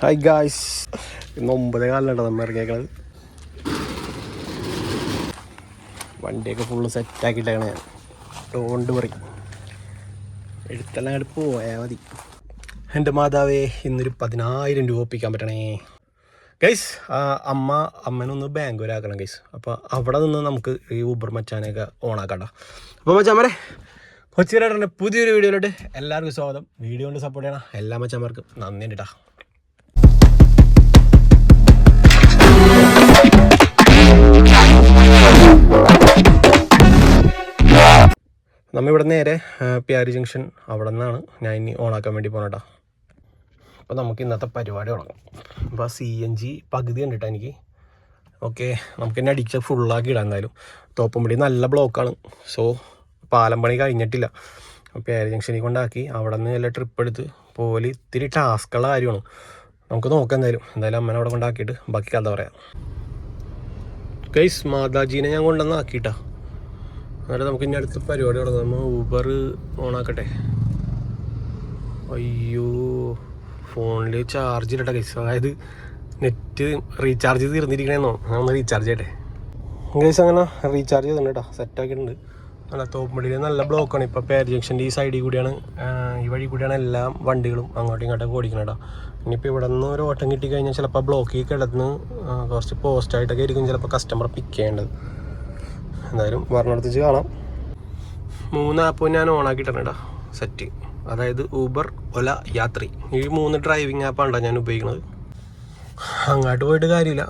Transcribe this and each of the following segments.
Hi guys, ഇന്ന് 9:15 നമ്മൾ ഇറങ്ങിയേക്കണത്. വണ്ടിയൊക്കെ ഫുള്ള് സെറ്റാക്കിയിട്ടാണ് ഞാൻ. ഡോണ്ട് വറി, എടുത്തെല്ലാം അങ്ങോട്ട് പോയാൽ മതി. എൻ്റെ മാതാവേ, ഇന്നൊരു 10,000 രൂപ ഒപ്പിക്കാൻ പറ്റണേ ഗൈസ്. അമ്മനൊന്ന് ബാങ്ക് വരെ ആക്കണം ഗൈസ്. അപ്പോൾ അവിടെ നിന്ന് നമുക്ക് ഈ ഊബർ മച്ചാനെയൊക്കെ ഓണാക്കണ്ട. അപ്പോൾ മച്ചാന്മാരെ, കൊച്ചിയിലെ പുതിയൊരു വീഡിയോയിലോട്ട് എല്ലാവർക്കും സ്വാഗതം. വീഡിയോ കൊണ്ട് സപ്പോർട്ട് ചെയ്യണം എല്ലാ മച്ചാന്മാർക്കും നന്ദി ഉണ്ട് കേട്ടോ. നമ്മ ഇവിടെ നേരെ പ്യാരി ജംഗ്ഷൻ അവിടെ നിന്നാണ് ഞാൻ ഇനി ഓണാക്കാൻ വേണ്ടി പോകണേട്ടാ. അപ്പോൾ നമുക്ക് ഇന്നത്തെ പരിപാടി തുടങ്ങാം. അപ്പോൾ CNG പകുതി കണ്ടിട്ടാ എനിക്ക്. ഓക്കെ, നമുക്ക് എന്നെ അടിച്ച ഫുള്ളാക്കി ഇടാം. എന്തായാലും തോപ്പുംപടി നല്ല ബ്ലോക്കാണ്. സോ പാലം പണി കഴിഞ്ഞിട്ടില്ല. പ്യാരി ജംഗ്ഷനിൽ കൊണ്ടാക്കി അവിടെ നിന്ന് എല്ലാ ട്രിപ്പ് എടുത്ത് പോലെ ഇത്തിരി ടാസ്ക്കുള്ള കാര്യമാണ്. നമുക്ക് നോക്കാം. എന്തായാലും അമ്മനെ അവിടെ കൊണ്ടാക്കിയിട്ട് ബാക്കി കഥ പറയാം ഗൈസ്. മാതാജീനെ ഞാൻ കൊണ്ടുവന്ന് ആക്കിയിട്ടാ. അന്നേരം നമുക്ക് ഇനി അടുത്ത പരിപാടി തുടങ്ങാം. നമ്മൾ ഊബർ ഓണാക്കട്ടെ. അയ്യോ, ഫോണിൽ ചാർജ് ഇല്ലട്ടെ ഗൈസ്. അതായത് നെറ്റ് റീചാർജ് തീർന്നിരിക്കണേന്നോ, നമ്മൾ റീചാർജ് ചെയ്യട്ടെ ഗൈസ്. അങ്ങനെ റീചാർജ് ചെയ്തിട്ടുണ്ട് കേട്ടോ, സെറ്റാക്കിയിട്ടുണ്ട്. അല്ല, തോപ്പുംപടിയിൽ നല്ല ബ്ലോക്കാണ്. ഇപ്പോൾ പ്യാരി ജംഗ്ഷൻ്റെ ഈ സൈഡിൽ കൂടിയാണ്, ഈ വഴി കൂടിയാണ് എല്ലാ വണ്ടികളും അങ്ങോട്ടും ഇങ്ങോട്ടൊക്കെ ഓടിക്കണം കേട്ടോ. ഇനിയിപ്പോൾ ഇവിടെ നിന്ന് ഒരു ഓട്ടം കിട്ടിക്കഴിഞ്ഞാൽ ചിലപ്പോൾ ബ്ലോക്കിൽ കിടന്ന് കുറച്ച് പോസ്റ്റായിട്ടൊക്കെ ആയിരിക്കും ചിലപ്പോൾ കസ്റ്റമർ പിക്ക് ചെയ്യേണ്ടത്. എന്തായാലും പറഞ്ഞെടുത്തിച്ച് കാണാം. 3 ആപ്പും ഞാൻ ഓണാക്കിയിട്ടാണ് കേട്ടോ സെറ്റ്. അതായത് ഊബർ, ഒല, യാത്രി. ഈ 3 ഡ്രൈവിംഗ് ആപ്പാണ് ഞാൻ ഉപയോഗിക്കുന്നത്. അങ്ങോട്ട് പോയിട്ട് കാര്യമില്ല,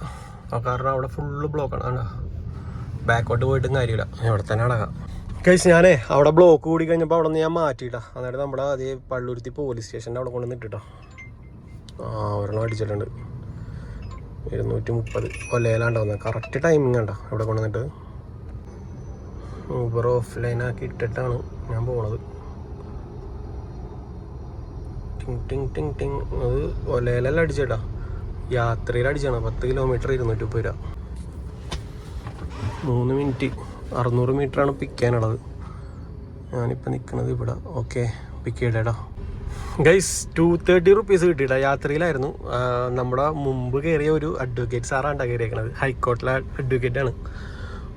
കാരണം അവിടെ ഫുള്ള് ബ്ലോക്കാണ്. കണ്ടോ, ബാക്കോട്ട് പോയിട്ടും കാര്യമില്ല, ഇവിടെ തന്നെ അടക്കാം കഴിച്ച്. ഞാനേ അവിടെ ബ്ലോക്ക് കൂടി കഴിഞ്ഞപ്പോൾ അവിടെ നിന്ന് ഞാൻ മാറ്റിയിട്ടാ. അന്നേരം നമ്മുടെ അതേ പള്ളുരുത്തി പോലീസ് സ്റ്റേഷൻ്റെ അവിടെ കൊണ്ടുവന്ന് ഇട്ടിട്ടോ. ഒരെണ്ണം അടിച്ചിട്ടുണ്ട്. 230 കൊല്ലയിലാണ്ട് വന്നത്. കറക്റ്റ് ടൈമിംഗ് ഉണ്ടോ ഇവിടെ കൊണ്ടുവന്നിട്ട്. ഊബർ ഓഫ്ലൈൻ ആക്കി ഇട്ടിട്ടാണ് ഞാൻ പോണത്. ടിങ് ടിങ് ടിങ് ടിങ്. അത് ഒലയിലെല്ലാം അടിച്ചേട്ടാ, യാത്രയിൽ അടിച്ചാണ്. 10 കിലോമീറ്റർ 230 രൂപ. 3 മിനിറ്റ് 600 മീറ്ററാണ് പിക്ക് ചെയ്യാനുള്ളത്. ഞാനിപ്പോൾ നിൽക്കുന്നത് ഇവിടെ. ഓക്കെ, പിക്ക് ചെയ്തേടാ ഗൈസ്. 230 റുപ്പീസ് കിട്ടിയിട്ടാ. യാത്രയിലായിരുന്നു. നമ്മുടെ മുമ്പ് കയറിയ ഒരു അഡ്വക്കേറ്റ് സാറാണ് കയറിയേക്കണത്. ഹൈക്കോർട്ടിലെ അഡ്വക്കേറ്റാണ്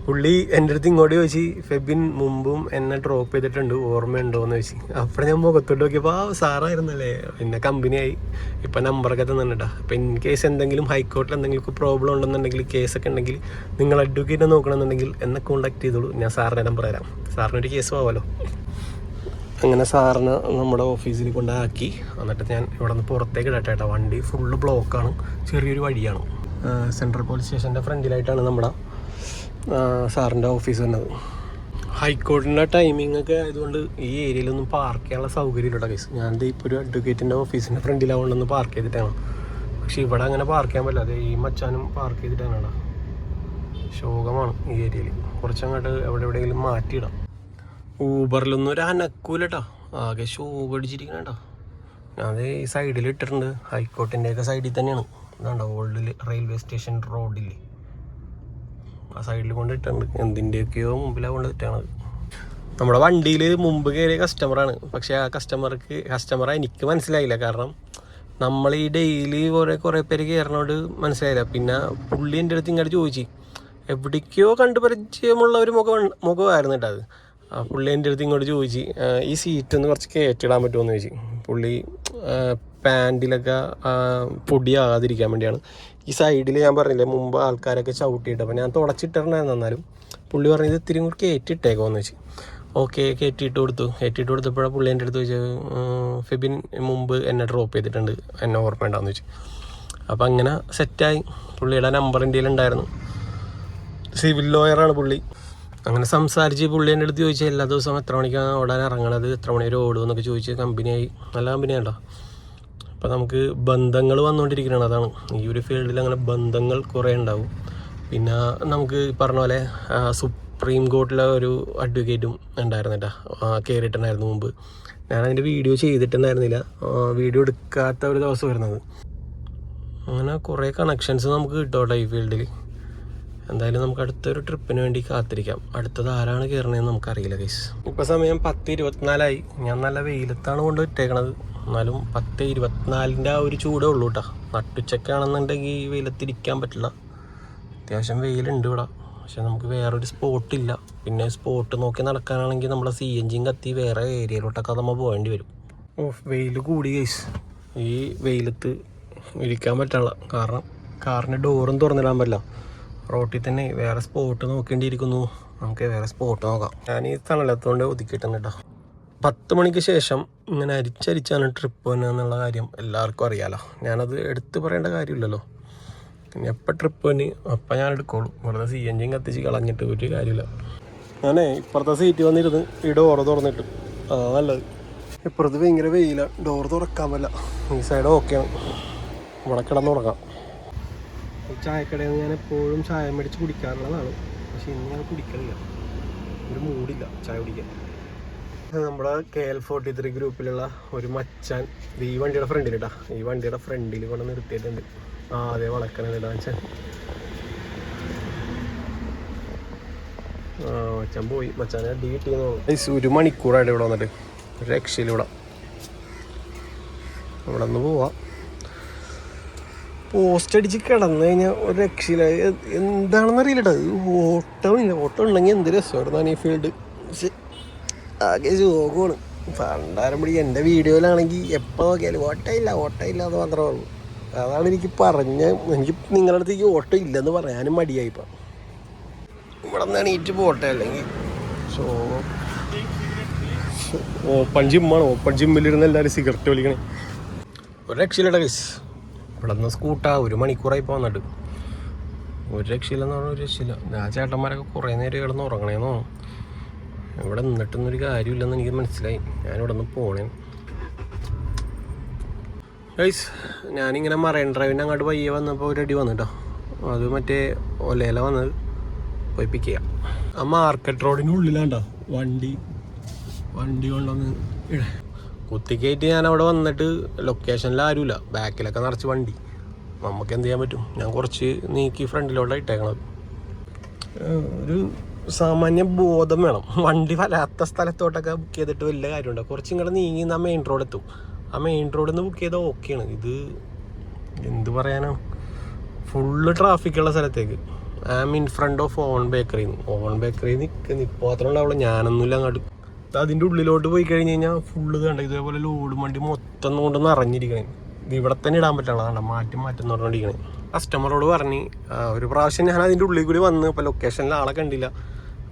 പുള്ളി. എൻ്റെ അടുത്ത് ഇങ്ങോട്ട് ചോദിച്ചു, ഫെബിൻ മുമ്പും എന്നെ ഡ്രോപ്പ് ചെയ്തിട്ടുണ്ട്, ഓർമ്മയുണ്ടോ എന്ന് ചോദിച്ചു. അപ്പോൾ ഞാൻ മുഖത്തോട്ട് നോക്കിയപ്പോൾ സാറായിരുന്നല്ലേ. പിന്നെ കമ്പനിയായി, ഇപ്പം നമ്പറൊക്കെ തന്നിട്ടാ. അപ്പോൾ ഇൻ കേസ് എന്തെങ്കിലും ഹൈക്കോർട്ടിൽ എന്തെങ്കിലും പ്രോബ്ലം ഉണ്ടെന്നുണ്ടെങ്കിൽ, കേസൊക്കെ ഉണ്ടെങ്കിൽ, നിങ്ങൾ അഡ്വക്കേറ്റ് നോക്കണമെന്നുണ്ടെങ്കിൽ എന്നെ കോൺടാക്ട് ചെയ്തോളൂ. ഞാൻ സാറിൻ്റെ നമ്പർ തരാം. സാറിനൊരു കേസ് ആവുമല്ലോ. അങ്ങനെ സാറിന് നമ്മുടെ ഓഫീസിൽ കൊണ്ടാക്കി. എന്നിട്ട് ഞാൻ ഇവിടെ നിന്ന് പുറത്തേക്ക് ഇടട്ടെ കേട്ടോ. വണ്ടി ഫുള്ള് ബ്ലോക്കാണ്. ചെറിയൊരു വഴിയാണ്. സെൻട്രൽ പോലീസ് സ്റ്റേഷൻ്റെ ഫ്രണ്ടിലായിട്ടാണ് നമ്മുടെ സാറിൻ്റെ ഓഫീസ് വന്നത്. ഹൈക്കോർട്ടിൻ്റെ ടൈമിംഗ് ഒക്കെ ആയതുകൊണ്ട് ഈ ഏരിയയിലൊന്നും പാർക്ക് ചെയ്യാനുള്ള സൗകര്യമില്ല കേസ്. ഞാനിത് ഇപ്പോൾ ഒരു അഡ്വക്കേറ്റിൻ്റെ ഓഫീസിൻ്റെ ഫ്രണ്ടിലാവുകൊണ്ടൊന്ന് പാർക്ക് ചെയ്തിട്ടാണ്. പക്ഷേ ഇവിടെ അങ്ങനെ പാർക്ക് ചെയ്യാൻ പറ്റില്ല. ഈ മച്ചാനും പാർക്ക് ചെയ്തിട്ടാണ്. ശോകമാണ് ഈ ഏരിയയിൽ. കുറച്ചങ്ങോട്ട് എവിടെയെങ്കിലും മാറ്റിയിടാം. ഊബറിലൊന്നും ഒരു അനക്കൂല കേട്ടോ, ആകെ ഷോകടിച്ചിരിക്കണം കേട്ടോ. ഞാനത് ഈ സൈഡിൽ ഇട്ടിട്ടുണ്ട്. ഹൈക്കോർട്ടിൻ്റെയൊക്കെ സൈഡിൽ തന്നെയാണ്. ഇതാണ്ടോ ഓൾഡ് റെയിൽവേ സ്റ്റേഷൻ റോഡിൽ ആ സൈഡിൽ കൊണ്ട് ഇട്ടുണ്ട്. എന്തിൻ്റെയൊക്കെയോ മുമ്പിലാണ് കൊണ്ട് ഇട്ടാണത്. നമ്മുടെ വണ്ടിയിൽ മുമ്പ് കയറിയ കസ്റ്റമറാണ്. പക്ഷേ ആ കസ്റ്റമറെ എനിക്ക് മനസ്സിലായില്ല. കാരണം നമ്മൾ ഈ ഡെയിലി കുറേ പേര് കയറണോട് മനസ്സിലായില്ല. പിന്നെ പുള്ളി എൻ്റെ അടുത്ത് ഇങ്ങോട്ട് ചോദിച്ചു, എവിടേക്കോ കണ്ട് പരിചയമുള്ള ഒരു മുഖമായിരുന്നു കേട്ടോ അത്. പുള്ളി എൻ്റെ അടുത്ത് ഇങ്ങോട്ട് ചോദിച്ചു, ഈ സീറ്റൊന്ന് കുറച്ച് കയറ്റിടാൻ പറ്റുമോ എന്ന് ചോദിച്ചു. പുള്ളി പാൻറ്റിലൊക്കെ പൊടിയാകാതിരിക്കാൻ വേണ്ടിയാണ്. ഈ സൈഡിൽ ഞാൻ പറഞ്ഞില്ലേ മുമ്പ് ആൾക്കാരൊക്കെ ചവിട്ടിയിട്ട്, അപ്പോൾ ഞാൻ തുടച്ചിട്ടിട്ടുണ്ടായിരുന്നു. എന്നാലും പുള്ളി പറഞ്ഞത് ഇത്തിരി കൂടി കയറ്റിയിട്ടേക്കോ എന്ന് വെച്ച്. ഓക്കെ, കയറ്റിയിട്ട് കൊടുത്തപ്പോഴാണ് പുള്ളി എൻ്റെ അടുത്ത് ചോദിച്ചത്, ഫെബിൻ മുമ്പ് എന്നെ ഡ്രോപ്പ് ചെയ്തിട്ടുണ്ട്, എന്നെ ഓർമ്മയുണ്ടാന്ന് വെച്ചു. അപ്പോൾ അങ്ങനെ സെറ്റായി. പുള്ളിയുടെ നമ്പർ എൻ്റെ കയ്യിലുണ്ടായിരുന്നു. സിവിൽ ലോയറാണ് പുള്ളി. അങ്ങനെ സംസാരിച്ച് പുള്ളി എൻ്റെ അടുത്ത് ചോദിച്ചാൽ എല്ലാ ദിവസവും എത്ര മണിക്കാണ് ഓടാൻ ഇറങ്ങണത്, എത്ര മണി വരെ ഓടുമെന്നൊക്കെ ചോദിച്ച്. കമ്പനിയായി, നല്ല കമ്പനിയാണോ. അപ്പോൾ നമുക്ക് ബന്ധങ്ങൾ വന്നുകൊണ്ടിരിക്കുകയാണ്. അതാണ് ഈ ഒരു ഫീൽഡിൽ അങ്ങനെ ബന്ധങ്ങൾ കുറേ ഉണ്ടാവും. പിന്നെ നമുക്ക് പറഞ്ഞ പോലെ സുപ്രീം കോർട്ടിലെ ഒരു അഡ്വക്കേറ്റും ഉണ്ടായിരുന്നു കേട്ടോ, കയറിയിട്ടുണ്ടായിരുന്നു മുമ്പ്. ഞാനതിൻ്റെ വീഡിയോ ചെയ്തിട്ടുണ്ടായിരുന്നില്ല, വീഡിയോ എടുക്കാത്ത ഒരു ദിവസം വരുന്നത്. അങ്ങനെ കുറേ കണക്ഷൻസ് നമുക്ക് കിട്ടും ഈ ഫീൽഡിൽ. എന്തായാലും നമുക്ക് അടുത്തൊരു ട്രിപ്പിന് വേണ്ടി കാത്തിരിക്കാം. അടുത്തത് ആരാണ് കയറണതെന്ന് നമുക്കറിയില്ല ഗൈസ്. ഇപ്പോൾ സമയം 10:24. ഞാൻ നല്ല വെയിലത്താണ് കൊണ്ട് ഇട്ടേക്കണത്. എന്നാലും 10:24 ആ ഒരു ചൂടേ ഉള്ളൂ കേട്ടോ. നട്ടുച്ചക്കാണെന്നുണ്ടെങ്കിൽ വെയിലത്തിരിക്കാൻ പറ്റില്ല. അത്യാവശ്യം വെയിലുണ്ട് ഇവിടെ. പക്ഷെ നമുക്ക് വേറൊരു സ്പോട്ടില്ല. പിന്നെ സ്പോട്ട് നോക്കി നടക്കാനാണെങ്കിൽ നമ്മുടെ CNG കത്തി വേറെ ഏരിയയിലോട്ടൊക്കെ നമ്മൾ പോകേണ്ടി വരും. വെയിൽ കൂടി ഗൈസ്. ഈ വെയിലത്ത് ഇരിക്കാൻ പറ്റില്ല. കാരണം കാറിൻ്റെ ഡോറും തുറന്നിടാൻ പറ്റില്ല. റോട്ടിൽ തന്നെ വേറെ സ്പോട്ട് നോക്കേണ്ടിയിരിക്കുന്നു. നമുക്ക് വേറെ സ്പോട്ട് നോക്കാം. ഞാൻ ഈ തണലത്തോണ്ട് ഒതുക്കിയിട്ടുണ്ട് കേട്ടോ. 10 മണിക്ക് ശേഷം ഇങ്ങനെ അരിച്ചരിച്ചാണ് ട്രിപ്പ് തന്നെ എന്നുള്ള കാര്യം എല്ലാവർക്കും അറിയാമല്ലോ. ഞാനത് എടുത്ത് പറയേണ്ട കാര്യമില്ലല്ലോ. പിന്നെ എപ്പോൾ ട്രിപ്പ് തന്നെ അപ്പം ഞാൻ എടുക്കുള്ളൂ. വെറുതെ CNG കത്തിച്ച് കളഞ്ഞിട്ട് ഒരു കാര്യമില്ല. ഞാനേ ഇപ്പുറത്തെ സീറ്റ് വന്നിരുന്ന് ഈ ഡോറ് തുറന്നിട്ട് നല്ലത്. ഇപ്പുറത്ത് ഭയങ്കര വെയില, ഡോറ് തുറക്കാൻ പറ്റില്ല. ഈ സൈഡ് ഓക്കെയാണ്, ഇവിടെ കിടന്നുറങ്ങാം. ചായക്കടയിൽ നിന്ന് ഞാൻ എപ്പോഴും ചായ മേടിച്ച് കുടിക്കാറുള്ളതാണ്. പക്ഷെ ഇന്ന് ഞാൻ കുടിക്കലില്ല, ഒരു മൂടില്ല ചായ കുടിക്കാൻ. നമ്മുടെ KL43 ഗ്രൂപ്പിലുള്ള ഒരു മച്ചാൻ ഈ വണ്ടിയുടെ ഫ്രണ്ടിലിട്ടാ, ഈ വണ്ടിയുടെ ഫ്രണ്ടിൽ കൊണ്ട് നിർത്തിയിട്ടുണ്ട്. അതേ വളക്കണില്ല മച്ചാൻ. മച്ചാൻ പോയി. മച്ചാനെ അടി കിട്ടിയെന്ന് തോന്നുന്നു. 1 മണിക്കൂറായിട്ട് ഇവിടെ വന്നിട്ട് ഒരു രക്ഷയിലൂടെ ഇവിടെ നിന്ന് പോവാം. പോസ്റ്റ് അടിച്ച് കിടന്നു കഴിഞ്ഞാൽ ഒരു രക്ഷയില്ല. എന്താണെന്ന് അറിയില്ലട്ടോ. ഓട്ടമില്ല. ഓട്ടം ഉണ്ടെങ്കിൽ എന്ത് രസമായിരുന്നു ഈ ഫീൽഡ്. പക്ഷെ ആകെ ശോകമാണ്. പണ്ടാരം പിടി എൻ്റെ വീഡിയോയിലാണെങ്കിൽ എപ്പോൾ നോക്കിയാലും ഓട്ടമില്ല എന്ന് മാത്രമേ ഉള്ളൂ. അതാണ് എനിക്ക് എനിക്ക് നിങ്ങളുടെ അടുത്തേക്ക് ഓട്ടം ഇല്ലെന്ന് പറയാനും മടിയായിപ്പോൾ. ഇവിടെ നിന്ന് എണീറ്റ് പോട്ടെ, അല്ലെങ്കിൽ ഓപ്പൺ ജിമ്മാണ്. ഓപ്പൺ ജിമ്മിലിരുന്ന് എല്ലാവരും സിഗരറ്റ് വലിക്കണേ. ഒരു രക്ഷയില്ലട കേസ്. ഇവിടെ നിന്ന് സ്കൂട്ടാ 1 മണിക്കൂറായി പോന്നിട്ട് ഒരു രക്ഷയില്ലെന്ന് പറഞ്ഞാൽ ഒരു രക്ഷയില്ല. ആ ചേട്ടന്മാരൊക്കെ കുറേ നേരം കിടന്ന് ഉറങ്ങണേന്നോ. ഇവിടെ നിന്നിട്ടൊന്നൊരു കാര്യമില്ലെന്ന് എനിക്ക് മനസ്സിലായി. ഞാനിവിടെ നിന്ന് പോണേ ഗൈസ്. ഞാനിങ്ങനെ മറൈൻ ഡ്രൈവിന് അങ്ങോട്ട് പയ്യെ വന്നപ്പോൾ ഒരു അടി വന്നിട്ടോ. അത് മറ്റേ ഒലയില വന്നത് പോയി പിക്ക് ചെയ്യാം. ആ മാർക്കറ്റ് റോഡിനുള്ളിലാണ്ടോ വണ്ടി കൊണ്ടൊന്ന് കുത്തിക്കയറ്റി. ഞാൻ അവിടെ വന്നിട്ട് ലൊക്കേഷനിൽ ആരുമില്ല, ബാക്കിലൊക്കെ നിറച്ച് വണ്ടി. നമുക്ക് എന്ത് ചെയ്യാൻ പറ്റും? ഞാൻ കുറച്ച് നീക്കി ഫ്രണ്ടിലോട്ടാണ് ഇട്ടേക്കണത്. ഒരു സാമാന്യ ബോധം വേണം. വണ്ടി വല്ലാത്ത സ്ഥലത്തോട്ടൊക്കെ ബുക്ക് ചെയ്തിട്ട് വലിയ കാര്യമുണ്ടോ? കുറച്ചും കൂടെ നീങ്ങി ആ മെയിൻ റോഡ് എത്തും. ആ മെയിൻ റോഡിൽ നിന്ന് ബുക്ക് ചെയ്താൽ ഓക്കെയാണ്. ഇത് എന്ത് പറയാനാണ്, ഫുള്ള് ട്രാഫിക്കുള്ള സ്ഥലത്തേക്ക്. I am in front of on bakery ഇപ്പോൾ മാത്രമേ ഉണ്ടാവുള്ളൂ. ഞാനൊന്നുമില്ല അങ്ങോട്ട്. അതിൻ്റെ ഉള്ളിലോട്ട് പോയി കഴിഞ്ഞ് കഴിഞ്ഞാൽ ഫുള്ള് കണ്ട ഇതേപോലെ ലോഡ് വണ്ടി മൊത്തം കൊണ്ട് നിറഞ്ഞിരിക്കണേ. ഇത് ഇവിടെ തന്നെ ഇടാൻ പറ്റുള്ള കണ്ട മാറ്റം പറഞ്ഞിരിക്കണേ. കസ്റ്റമറോട് പറഞ്ഞ് ഒരു പ്രാവശ്യം ഞാൻ അതിൻ്റെ ഉള്ളിൽ കൂടി വന്ന് ഇപ്പോൾ ലൊക്കേഷനിൽ ആളെ കണ്ടില്ല.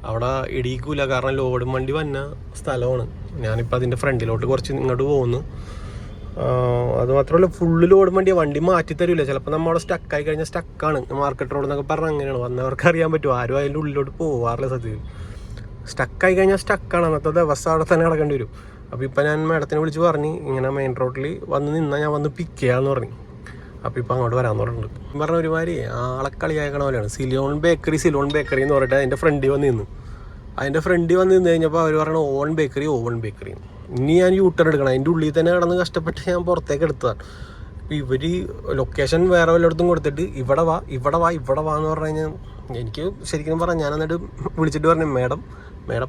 അവിടെ ഇടിയിക്കൂല, കാരണം ലോഡ് വണ്ടി വന്ന സ്ഥലമാണ്. ഞാനിപ്പോൾ അതിൻ്റെ ഫ്രണ്ടിലോട്ട് കുറച്ച് ഇങ്ങോട്ട് പോകുന്നു. അതുമാത്രമല്ല ഫുള്ള് ലോഡ് വണ്ടി മാറ്റി തരില്ല. ചിലപ്പോൾ നമ്മളവിടെ സ്റ്റക്കായി കഴിഞ്ഞാൽ സ്റ്റക്കാണ്. മാർക്കറ്റ് റോഡ് എന്നൊക്കെ പറഞ്ഞാൽ അങ്ങനെയാണ്. വന്നവർക്ക് അറിയാൻ പറ്റും. ആരും അതിൻ്റെ ഉള്ളിലോട്ട് പോവാറില്ല. സത്യത്തിൽ സ്റ്റക്കായി കഴിഞ്ഞാൽ സ്റ്റക്കാണ്. അന്നത്തെ ദിവസം അവിടെ തന്നെ കിടക്കേണ്ടി വരും. അപ്പോൾ ഇപ്പം ഞാൻ മാഡത്തിനെ വിളിച്ച് പറഞ്ഞ് ഇങ്ങനെ മെയിൻ റോഡിൽ വന്ന് നിന്നാൽ ഞാൻ വന്ന് പിക്ക് ചെയ്യാമെന്ന് പറഞ്ഞു. അപ്പോൾ ഇപ്പം അങ്ങോട്ട് വരാമെന്ന് പറഞ്ഞിട്ടുണ്ട്. പറഞ്ഞ ഒരുമാതിരി ആളെ കളിയാക്കണ പോലെയാണ്. സിലോൺ ബേക്കറി എന്ന് പറഞ്ഞിട്ട് അതിൻ്റെ ഫ്രണ്ടിൽ വന്ന് നിന്ന് കഴിഞ്ഞപ്പോൾ അവർ പറയണ ഓവൻ ബേക്കറി. ഇനി ഞാൻ യൂട്ടർ എടുക്കണം. അതിൻ്റെ ഉള്ളിൽ തന്നെ കിടന്ന് കഷ്ടപ്പെട്ട് ഞാൻ പുറത്തേക്ക് എടുത്തതാണ്. അപ്പോൾ ഇവർ ലൊക്കേഷൻ വേറെ വല്ലയിടത്തും കൊടുത്തിട്ട് ഇവിടെ വാ എന്ന് പറഞ്ഞു കഴിഞ്ഞാൽ എനിക്ക് ശരിക്കും പറഞ്ഞാൽ ഞാൻ എന്നിട്ട് വിളിച്ചിട്ട് പറഞ്ഞു മേഡം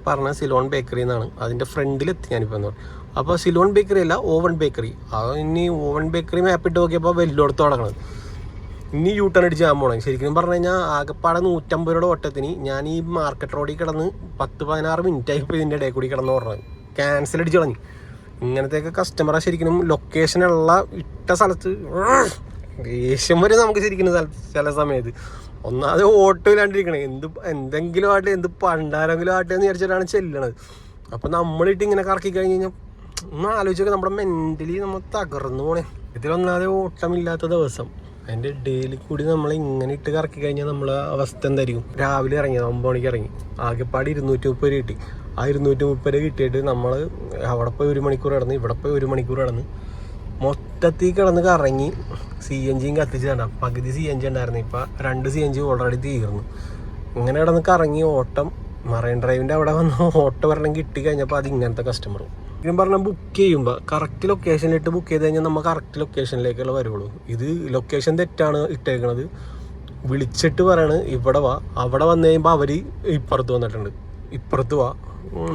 പറഞ്ഞ സിലോൺ ബേക്കറി എന്നാണ്. അതിൻ്റെ ഫ്രണ്ടിലെത്തി ഞാനിപ്പോൾ എന്ന് പറഞ്ഞു. അപ്പോൾ സിലോൺ ബേക്കറി അല്ല, ഓവൻ ബേക്കറി. ഇനി ഓവൻ ബേക്കറി മാപ്പിട്ട് നോക്കിയപ്പോൾ വലിയോടത്ത് തുടങ്ങണത്. ഇനി യൂട്ടേൺ അടിച്ച് ഞാൻ പോകണം. ശരിക്കും പറഞ്ഞു കഴിഞ്ഞാൽ ആകെപ്പാടെ 150 രൂപയുടെ ഓട്ടത്തിന് ഞാൻ ഈ മാർക്കറ്റ് റോഡിൽ കിടന്ന് 10-16 മിനിറ്റായി ഇപ്പോൾ ഇതിൻ്റെ ഇടയിൽ കൂടി കിടന്ന് പറഞ്ഞത്. ക്യാൻസൽ അടിച്ച് കളഞ്ഞു. ഇങ്ങനത്തെയൊക്കെ കസ്റ്റമറെ ശരിക്കും ലൊക്കേഷനുള്ള ഇട്ട സ്ഥലത്ത് ദേഷ്യം വരെ നമുക്ക് ശരിക്കും ചില സമയത്ത്. ഒന്നാമത് ഓട്ടോ ഇല്ലാണ്ടിരിക്കണേ. എന്തെങ്കിലും ആട്ടെ, എന്ത് പണ്ടാരെങ്കിലും ആട്ടെ എന്ന് വിചാരിച്ചിട്ടാണ് ചെല്ലണത്. അപ്പം നമ്മളിട്ട് ഇങ്ങനെ കറക്കി കഴിഞ്ഞ് കഴിഞ്ഞാൽ ഒന്ന് ആലോചിച്ചൊക്കെ നമ്മുടെ മെൻ്റലി നമ്മൾ തകർന്നു പോണേ. ഇതിലൊന്നാമത് ഓട്ടമില്ലാത്ത ദിവസം അതിൻ്റെ ഡെയിലി കൂടി നമ്മൾ ഇങ്ങനെ ഇട്ട് കറക്കി കഴിഞ്ഞാൽ നമ്മളെ അവസ്ഥ എന്തായിരിക്കും? രാവിലെ ഇറങ്ങി 9 മണിക്ക് ഇറങ്ങി, ആകെപ്പാട് 230 കിട്ടി. ആ 230 കിട്ടിയിട്ട് നമ്മൾ അവിടെ പോയി 1 മണിക്കൂർ കിടന്ന്, ഇവിടെ പോയി 1 മണിക്കൂർ കിടന്ന്, മൊത്തത്തിൽ കിടന്ന് കറങ്ങി. CNG കത്തിച്ച് തണ്ട പകുതി CNG ഉണ്ടായിരുന്നു. ഇപ്പം 2 CNG ഓൾറെഡി തീർന്നു. ഇങ്ങനെ കിടന്ന് കറങ്ങി ഓട്ടം. മറൈൻ ഡ്രൈവിൻ്റെ അവിടെ വന്ന് ഓട്ടോ വരണം കിട്ടി കഴിഞ്ഞപ്പോൾ അത് ഇങ്ങനത്തെ കസ്റ്റമറും. ഇതും പറഞ്ഞാൽ ബുക്ക് ചെയ്യുമ്പോൾ കറക്റ്റ് ലൊക്കേഷനിലിട്ട് ബുക്ക് ചെയ്ത് കഴിഞ്ഞാൽ നമ്മൾ കറക്റ്റ് ലൊക്കേഷനിലേക്കുള്ള വരുള്ളൂ. ഇത് ലൊക്കേഷൻ തെറ്റാണ് ഇട്ടേക്കണത്. വിളിച്ചിട്ട് പറയണ് ഇവിടെ വാ, അവിടെ വന്നു കഴിയുമ്പോൾ അവർ ഇപ്പുറത്ത് വന്നിട്ടുണ്ട്, ഇപ്പുറത്ത് വാ.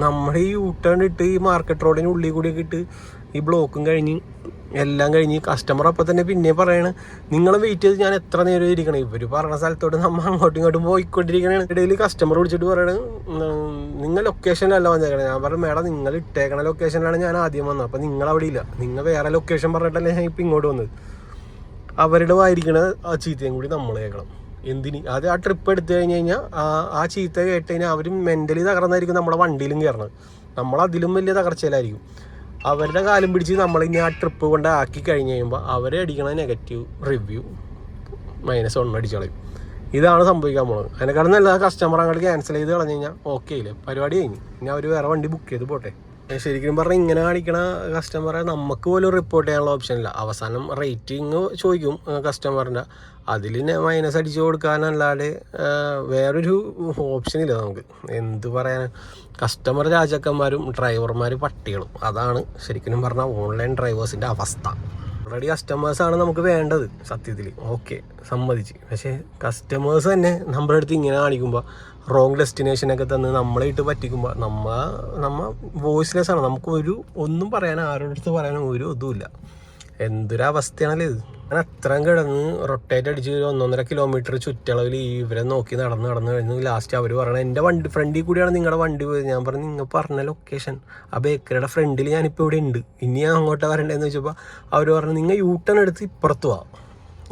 നമ്മുടെ ഈ യൂട്ടേൺ ഇട്ട് ഈ മാർക്കറ്റ് റോഡിന് ഉള്ളിൽ കൂടിയൊക്കെ ഇട്ട് ഈ ബ്ലോക്കും കഴിഞ്ഞ് എല്ലാം കഴിഞ്ഞ് കസ്റ്റമർ അപ്പോൾ തന്നെ പിന്നെ പറയണ നിങ്ങൾ വെയിറ്റ് ചെയ്ത് ഞാൻ എത്ര നേരം ഇരിക്കണം. ഇവർ പറഞ്ഞ സ്ഥലത്തോട്ട് നമ്മൾ അങ്ങോട്ടും ഇങ്ങോട്ടും പോയിക്കൊണ്ടിരിക്കണേ. ഇടയിൽ കസ്റ്റമർ വിളിച്ചിട്ട് പറയണത് നിങ്ങൾ ലൊക്കേഷനിലല്ല വന്നേക്കണേ. ഞാൻ പറഞ്ഞു മേഡം നിങ്ങൾ ഇട്ടേക്കണ ലൊക്കേഷനിലാണ് ഞാൻ ആദ്യം വന്നത്. അപ്പോൾ നിങ്ങൾ അവിടെ ഇല്ല, നിങ്ങൾ വേറെ ലൊക്കേഷൻ പറഞ്ഞിട്ടല്ലേ ഞാൻ ഇപ്പം ഇങ്ങോട്ട് വന്നത്. അവരുടെ വായിരിക്കണ ആ ചീത്തയും കൂടി നമ്മൾ കേൾക്കണം. എന്തിന് അത് ആ ട്രിപ്പ് എടുത്തു കഴിഞ്ഞ് കഴിഞ്ഞാൽ ആ ചീത്ത കേട്ട് കഴിഞ്ഞാൽ അവർ മെൻ്റലി തകർന്നായിരിക്കും നമ്മുടെ വണ്ടിയിലും കയറണത്. നമ്മളതിലും വലിയ തകർച്ചയിലായിരിക്കും. അവരുടെ കാലം പിടിച്ച് നമ്മളിനി ആ ട്രിപ്പ് കൊണ്ട് ആക്കി കഴിഞ്ഞ് കഴിയുമ്പോൾ അവരെ അടിക്കണ നെഗറ്റീവ് റിവ്യൂ -1 അടിച്ചു കളയും. ഇതാണ് സംഭവിക്കാൻ പോകുന്നത്. അതിനെക്കാളും നല്ലത് കസ്റ്റമർ അങ്ങോട്ട് ക്യാൻസൽ ചെയ്ത് കളഞ്ഞു കഴിഞ്ഞാൽ ഓക്കെ ഇല്ലേ, പരിപാടി കഴിഞ്ഞ്. ഇനി അവർ വേറെ വണ്ടി ബുക്ക് ചെയ്ത് പോട്ടെ. ശരിക്കും പറഞ്ഞാൽ ഇങ്ങനെ കാണിക്കണ കസ്റ്റമറെ നമുക്ക് പോലും റിപ്പോർട്ട് ചെയ്യാനുള്ള ഓപ്ഷൻ ഇല്ല. അവസാനം റേറ്റിംഗ് ചോദിക്കും കസ്റ്റമറിൻ്റെ, അതിൽ മൈനസ് അടിച്ചു കൊടുക്കാനല്ലാതെ വേറൊരു ഓപ്ഷനില്ല നമുക്ക്. എന്ത് പറയാൻ, കസ്റ്റമർ രാജാക്കന്മാരും ഡ്രൈവർമാർ പട്ടികളും. അതാണ് ശരിക്കും പറഞ്ഞാൽ ഓൺലൈൻ ഡ്രൈവേഴ്സിൻ്റെ അവസ്ഥ. ഓൾറെഡി കസ്റ്റമേഴ്സാണ് നമുക്ക് വേണ്ടത് സത്യത്തിൽ, ഓക്കെ സമ്മതിച്ച്. പക്ഷേ കസ്റ്റമേഴ്സ് തന്നെ നമ്മുടെ അടുത്ത് ഇങ്ങനെ കാണിക്കുമ്പോൾ റോങ് ഡെസ്റ്റിനേഷനൊക്കെ തന്ന് നമ്മളെ ഇട്ട് പറ്റിക്കുമ്പോൾ നമ്മ വോയിസ്ലെസ് ആണ്. നമുക്ക് ഒന്നും പറയാൻ, ആരോടെ അടുത്ത് പറയാനും ഒരു ഇതുമില്ല. എന്തൊരവസ്ഥയാണല്ലേ ഇത്. ഞാൻ അത്രയും കിടന്ന് റൊട്ടേറ്റ് അടിച്ച് 1.5 കിലോമീറ്റർ ചുറ്റളവിൽ ഇവരെ നോക്കി നടന്ന് കഴിഞ്ഞ് ലാസ്റ്റ് അവർ പറയണത് എൻ്റെ വണ്ടി ഫ്രണ്ടിൽ കൂടിയാണ് നിങ്ങളുടെ വണ്ടി പോയത്. ഞാൻ പറഞ്ഞു നിങ്ങൾ പറഞ്ഞ ലൊക്കേഷൻ ആ ബേക്കറിയുടെ ഫ്രണ്ടിൽ ഞാനിപ്പോൾ ഇവിടെ ഉണ്ട്, ഇനി ഞാൻ അങ്ങോട്ട് വരണ്ടേന്ന് വെച്ചപ്പോൾ അവർ പറഞ്ഞു നിങ്ങൾ യൂട്ടേൺ എടുത്ത് ഇപ്പുറത്ത് പോവാം.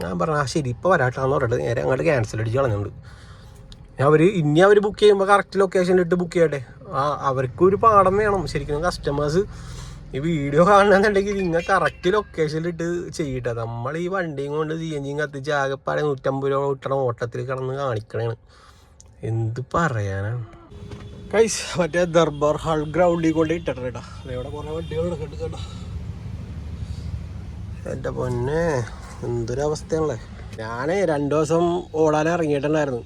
ഞാൻ പറഞ്ഞു ആ ശരി ഇപ്പോൾ വരാട്ടാന്ന് പറഞ്ഞിട്ട് നേരെ അങ്ങോട്ട് ക്യാൻസൽ അടിച്ച് കളഞ്ഞുണ്ട്. ഇനി അവർ ബുക്ക് ചെയ്യുമ്പോൾ കറക്റ്റ് ലൊക്കേഷനിലിട്ട് ബുക്ക് ചെയ്യട്ടെ. അവർക്കൊരു പാഠം വേണം ശരിക്കും. കസ്റ്റമേഴ്സ് ഈ വീഡിയോ കാണണമെന്നുണ്ടെങ്കിൽ നിങ്ങൾ കറക്റ്റ് ലൊക്കേഷനിലിട്ട് ചെയ്യട്ടെ. നമ്മൾ ഈ വണ്ടിയും കൊണ്ട് CNG കത്തിച്ച് ആകെപ്പാടെ 150 രൂപ കിട്ടണ ഓട്ടത്തിൽ കിടന്ന് കാണിക്കണേണ്. എന്ത് പറയാനാണ് ഗൈസ്. മറ്റേ ദർബാർ ഹാൾ ഗ്രൗണ്ടിൽ കൊണ്ട് ഇട്ടിട്ടാ ഇവിടെ കുറേ വണ്ടികൾ എടുക്കണ്ട. എൻ്റെ പൊന്നെ എന്തൊരവസ്ഥയാണല്ലേ. ഞാൻ 2 ദിവസം ഓടാൻ ഇറങ്ങിയിട്ടുണ്ടായിരുന്നു.